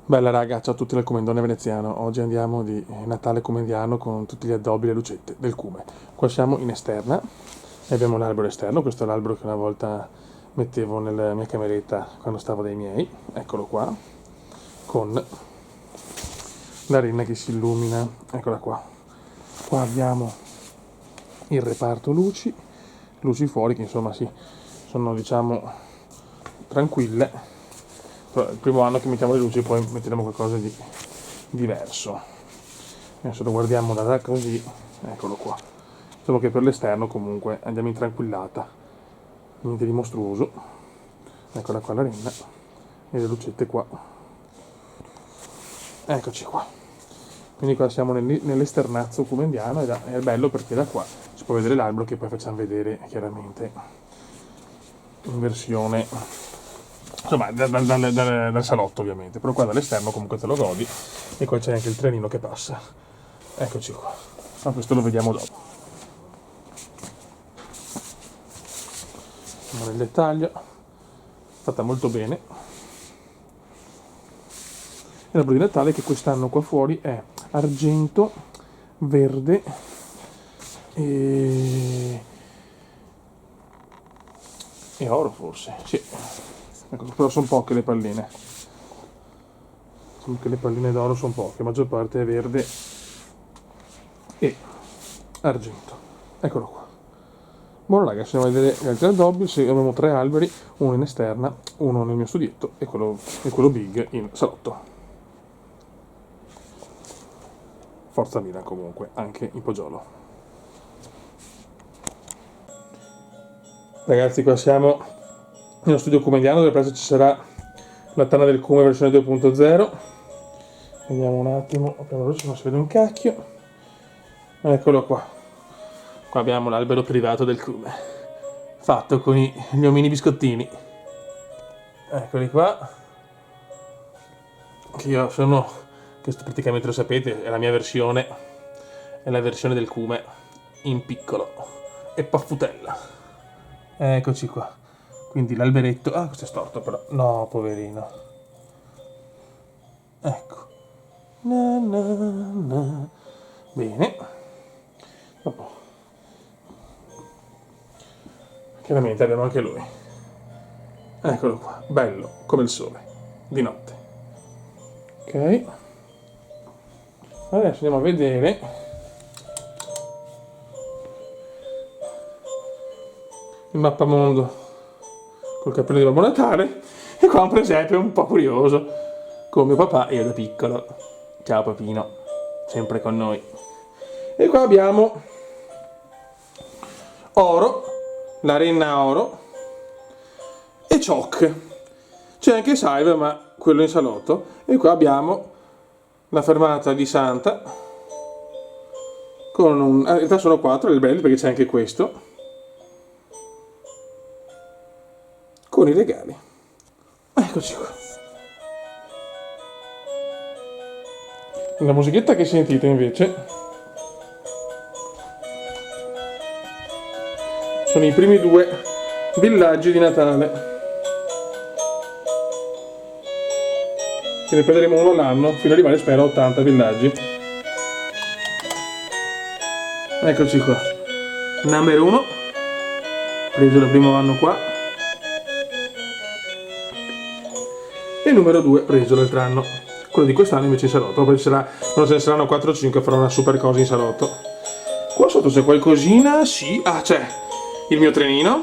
Bella raga, ciao a tutti dal Comendone Veneziano. Oggi andiamo di Natale comendiano con tutti gli addobbi e le lucette del Cume. Qua siamo in esterna e abbiamo l'albero esterno. Questo è l'albero che una volta mettevo nella mia cameretta quando stavo dai miei. Eccolo qua, con la renna che si illumina. Eccola qua. Qua abbiamo il reparto luci, luci fuori che insomma sì, sono diciamo tranquille. Però il primo anno che mettiamo le luci poi metteremo qualcosa di diverso. Adesso lo guardiamo da così, eccolo qua. Solo che per l'esterno comunque andiamo in tranquillata, niente di mostruoso. Eccola qua la renna e le lucette qua. Eccoci qua. Quindi qua siamo nell'esternazzo cumendiano ed è bello perché da qua si può vedere l'albero che poi facciamo vedere chiaramente in versione insomma dal salotto ovviamente, però qua dall'esterno comunque te lo godi e qua c'è anche il trenino che passa. Eccoci qua, ma questo lo vediamo dopo. Andiamo nel dettaglio, fatta molto bene. E l'albero di Natale che quest'anno qua fuori è argento, verde e oro forse, sì. Ecco, però sono poche le palline. Diciamo che le palline d'oro sono poche, la maggior parte è verde e argento. Eccolo qua. Buono ragazzi, andiamo a vedere gli altri addobbi. Abbiamo 3 alberi, uno in esterna, uno nel mio studietto e quello big in salotto. Forza Milan comunque, anche in Poggiolo. Ragazzi, qua siamo nello studio comediano dove presto ci sarà la Tana del Cume versione 2.0. Vediamo un attimo, apriamo veloce, non si vede un cacchio. Eccolo qua. Qua abbiamo l'albero privato del Cume, fatto con gli omini biscottini. Eccoli qua. Che io sono, questo praticamente lo sapete, è la mia versione, è la versione del Cume in piccolo e paffutella. Eccoci qua. Quindi l'alberetto, ah questo è storto però, no poverino. Ecco. Na, na, na. Bene. Dopo. Chiaramente abbiamo anche lui. Eccolo qua, bello come il sole, di notte. Ok. Adesso andiamo a vedere il mappamondo col cappello di Babbo Natale e qua un presepe un po' curioso con mio papà e io da piccolo. Ciao papino, sempre con noi. E qua abbiamo oro, la renna oro e Choc. C'è anche Salve, ma quello in salotto. E qua abbiamo la fermata di Santa con in realtà sono 4 le belli perché c'è anche questo con i regali. Eccoci qua. La musichetta che sentite invece sono i primi 2 villaggi di Natale. Ne prenderemo uno all'anno fino ad arrivare spero a 80 villaggi. Eccoci qua. Number 1, preso il primo anno qua. E numero 2, preso l'altro anno. Quello di quest'anno invece in salotto. Poi quando ce ne saranno 4 o 5 farò una super cosa in salotto. Qua sotto c'è qualcosina, sì. Ah, c'è il mio trenino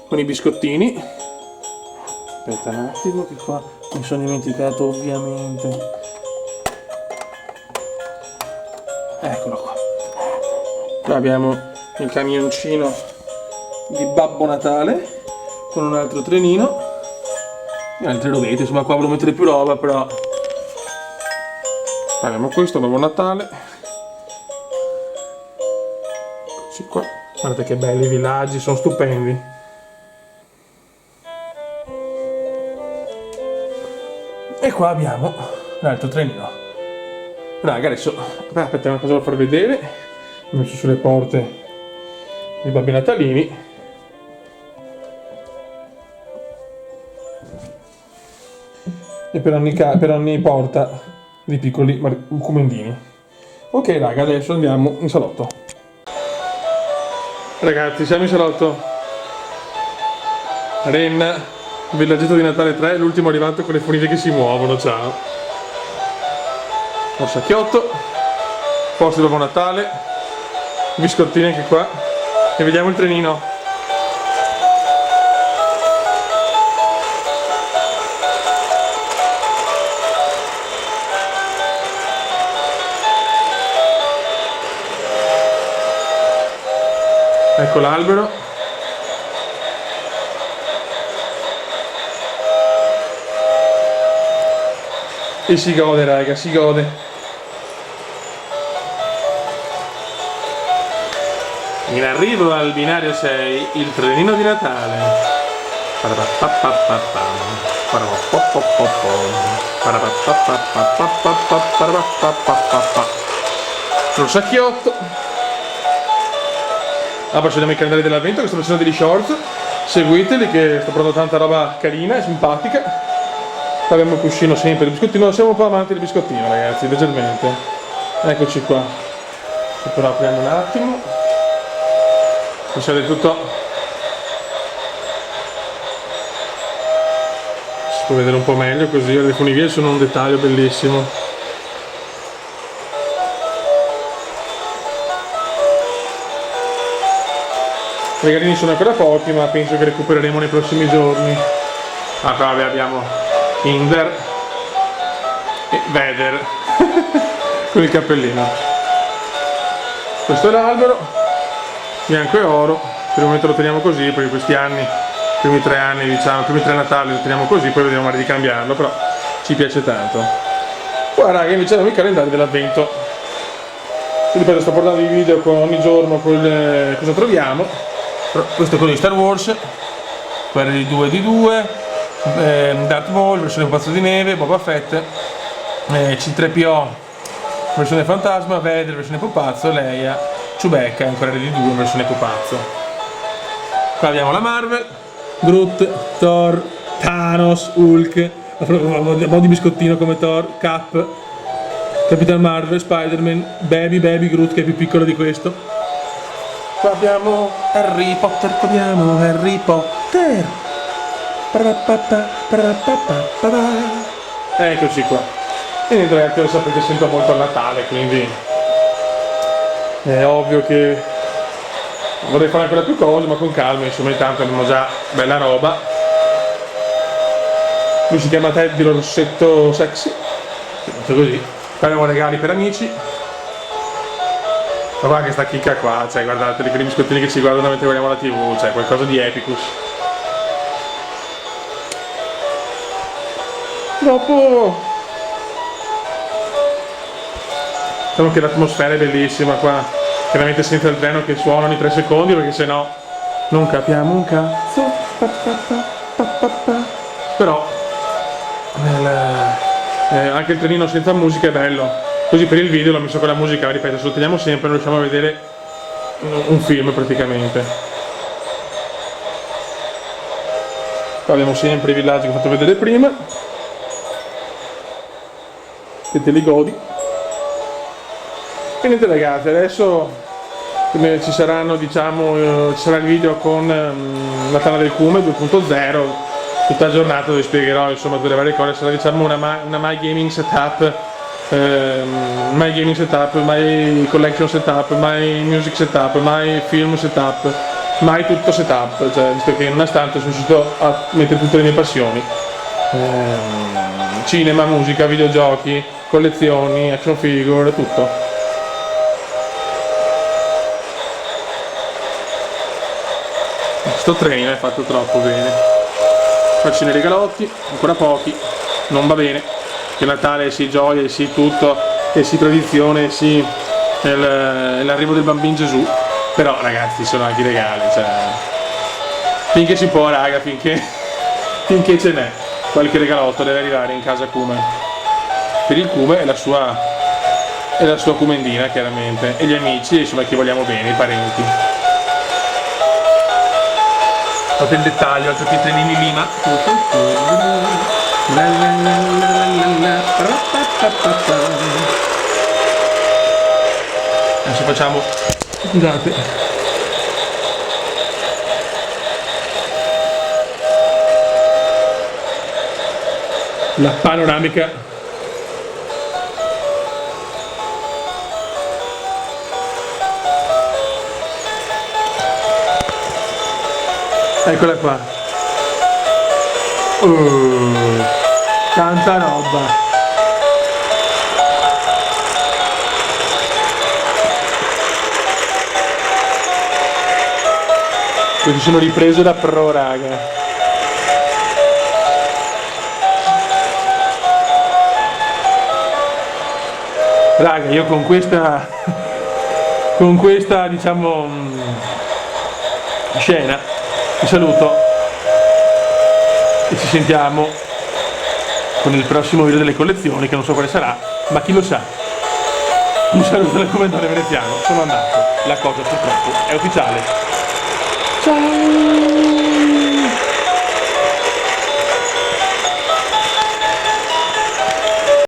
con i biscottini. Aspetta un attimo che qua mi sono dimenticato ovviamente. Eccolo qua. Qua abbiamo il camioncino di Babbo Natale con un altro trenino. E altre robette, insomma qua volevo mettere più roba però. Abbiamo questo, Babbo Natale. Eccoci qua. Guardate che belli i villaggi, sono stupendi. E qua abbiamo l'altro trenino. Raga, adesso aspetta, una cosa da far vedere. Ho messo sulle porte i babbi natalini. e per ogni porta di piccoli comendini. Ok raga, adesso andiamo in salotto. Ragazzi, siamo in salotto. Ren, villaggetto di Natale 3, l'ultimo arrivato con le funivie che si muovono, ciao. Orsacchiotto, posto di Babbo Natale, biscottini anche qua, e vediamo il trenino. Ecco l'albero. E si gode raga, si gode. In arrivo al binario 6 il trenino di Natale. Rossacchiotto. Ah, poi c'è il calendario dell'avvento che sto facendo degli shorts, seguiteli che sto provando tanta roba carina e simpatica. Abbiamo il cuscino sempre, il biscottino, siamo un po' amanti del biscottino ragazzi, leggermente. Eccoci qua. Se però apriamo un attimo. Lasciate tutto. Si può vedere un po' meglio così, le funivie sono un dettaglio bellissimo. I regalini sono ancora pochi, ma penso che recupereremo nei prossimi giorni. Ah, qua abbiamo Inder e Vader con il cappellino. Questo è l'albero, bianco e oro. Per il momento lo teniamo così, perché questi anni, i primi 3 anni, diciamo, i primi 3 Natali lo teniamo così, poi vediamo magari di cambiarlo, però ci piace tanto. Qua raga invece abbiamo il calendario dell'avvento. Ripeto, sto portando i video con ogni giorno con cosa troviamo. Questo è quello di Star Wars, quello di 2D2, Darth Maul, versione pupazzo di neve, Boba Fett, C3PO, versione fantasma, Vader, versione pupazzo, Leia, Chewbacca, ancora D2, versione pupazzo. Qua abbiamo la Marvel, Groot, Thor, Thanos, Hulk, un po' di biscottino come Thor, Cap, Capitan Marvel, Spider-Man, Baby Groot che è più piccolo di questo. Qua abbiamo Harry Potter, Eccoci qua. E niente ragazzi, lo sapete, sento molto il Natale, quindi è ovvio che vorrei fare ancora più cose, ma con calma, insomma, intanto abbiamo già bella roba. Lui si chiama Ted di Rossetto Sexy, così. Qua abbiamo regali per amici. Ma guarda che sta chicca qua, cioè guardate quei biscottini che ci guardano mentre guardiamo la TV, cioè qualcosa di epicus. Dopo diciamo che l'atmosfera è bellissima qua, chiaramente senza il treno che suona ogni 3 secondi perché sennò non capiamo un cazzo. Però anche il trenino senza musica è bello. Così per il video l'ho messo con la musica, ripeto, se lo teniamo sempre non riusciamo a vedere un film praticamente. Qua abbiamo sempre i villaggi che ho fatto vedere prima, che te li godi. E niente ragazzi, adesso ci saranno, diciamo, ci sarà il video con la tana del Cume 2.0, tutta la giornata dove spiegherò insomma tutte le varie cose. Sarà diciamo una My Gaming Setup, My Gaming Setup, My Collection Setup, My Music Setup, My Film Setup, My tutto setup, cioè visto che in una stanza sono riuscito a mettere tutte le mie passioni, cinema, musica, videogiochi, collezioni, action figure, tutto. Sto trenino è fatto troppo bene. Faccio nei regalotti, ancora pochi, non va bene. Che Natale sì gioia, sì tutto, e sì tradizione, sì l'arrivo del bambino Gesù, però ragazzi sono anche i regali, cioè finché si può raga, finché ce n'è, qualche regalotto deve arrivare in casa Cume, per il Cume e la sua Cumendina chiaramente, e gli amici, insomma chi vogliamo bene, i parenti. Fate il dettaglio, altri pietrini Lima. La la la la la la, pa, pa, pa, pa. Adesso facciamo, scusate, la panoramica. Eccola qua. Tanta roba. Questi sono ripreso da pro, raga. Raga, io con questa diciamo scena vi saluto e ci sentiamo con il prossimo video delle collezioni, che non so quale sarà, ma chi lo sa. Un saluto dal commendatore veneziano, sono andato, la cosa purtroppo è ufficiale. Ciao!